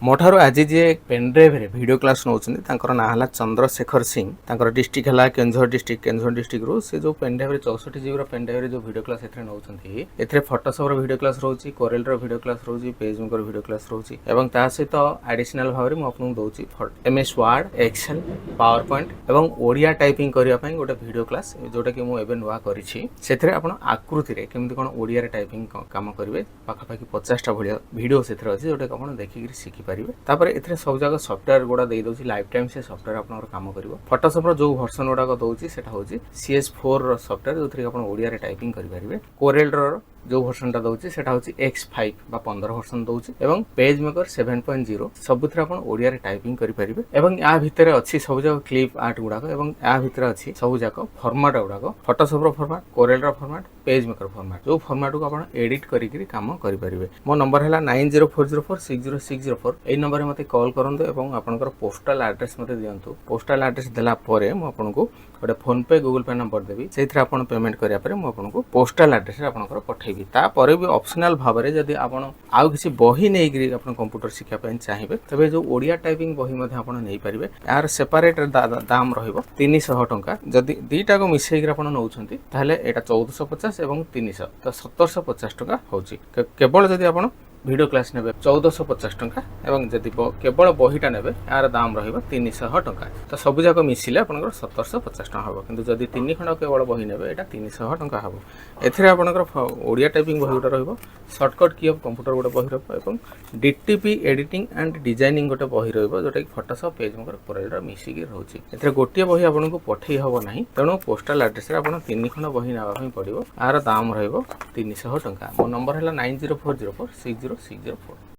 मोठारो आज जे pen drive रे video class नौछन तांकर ना हला चंद्रशेखर सिंह तांकर डिस्ट्रिक्ट हला केंझर डिस्ट्रिक्ट रो से जो पेन ड्राइव रे 64 जीबी रो पेन ड्राइव रे जो वीडियो क्लास एथरे नौछंती एथरे फोटोशॉप रो वीडियो क्लास रहउची कोरेल रो वीडियो क्लास रहउची पेजमेकर वीडियो क्लास रहउची एवं ता सहित एडिशनल भाव रे म आपन दउची MS Word Excel PowerPoint एवं ओडिया टाइपिंग करिया पई गोटे वीडियो क्लास जोटा कि मु एबे नुवा करिछि सेथरे आपन आकृति रे केमति कोन ओडिया रे टाइपिंग काम करिवे पाखा पाखी 50 टा भलिया वीडियो सेथरे अछि जोटा कि आपन देखि सिखि पारिबे तापर एथरे सब जगह सॉफ्टवेयर गुडा देई दोछि लाइफ टाइम से सॉफ्टवेयर आपन काम करिवो फोटोशॉप रो जो वर्जन गुडा को दोछि सेटा होछि CS4 रो सॉफ्टवेयर जोथि आपन ओडिया रे टाइपिंग करि पारिबे कोरेल रो जो वर्जन टा दोछि सेटा होछि X5 बा 15 वर्जन दोछि एवं पेज मेकर 7.0 सबुथरा आपन ओडिया रे टाइपिंग करि पारिबे एवं या भितरे अछि सब जगह क्लिप आर्ट गुडा को एवं या भितरे अछि सब जगह फॉर्मेट गुडा को फोटोशॉप रो फॉर्मेट कोरेल रो फॉर्मेट पेज मेकर फॉर्मेट जो फॉर्मेट को आपन एडिट करि काम करि पारिबे मो नंबर हैला 9040460604 ए नंबर रे मते कॉल करंतु एवं आपनकर पोस्टल एड्रेस मते दियंतु पोस्टल एड्रेस देला परे मो आपनको गोटे फोन पे गूगल पे नंबर देबी सेथरे आपन पेमेंट करिया परे मो आपनको पोस्टल एड्रेस रे आपनकर पठेबी ता परे भी ऑप्शनल भाव रे जदी आपन आउ किसी बही नै गिरी आपन कंप्यूटर शिक्षा पय चाहिबे तबे जो ओडिया टाइपिंग बही मध्ये आपन नै परिबे यार सेपरेट दाम रहिबो 300 टंका जदी दीटा को मिसै गिरा आपन नउछंती ताहले एटा 1450 एवं 300 तो 1750 टंका होची केवल जदी आपन वीडियो क्लास नेबे 1450 टंका एवं जदी केवल बहीटा नेबे यार दाम रहिबो 300 टंका तो सब जाक मिसिले आपनकर 1750 टंका हबो किंतु जदी 3 खंड केवल बही नेबे एटा 300 टंका हबो एथरे आपनकर ओडिया टाइपिंग बही गोटा रहिबो शॉर्टकट की ऑफ कंप्यूटर गोटा बही रहिबो एवं डीटीपी एडिटिंग एंड डिजाइनिंग गोटा बही रहिबो जोटा कि फोटोशॉप पेज मकर कोरेल रो मिसी की रहउची एथरे गोटिया बही आपनको पठेई हबो नाही तेनो पोस्टल एड्रेस रे आपन 3 खंड बही नाबा पई पड़िबो यार दाम रहिबो 300 टंका मो नंबर हैला 9040460604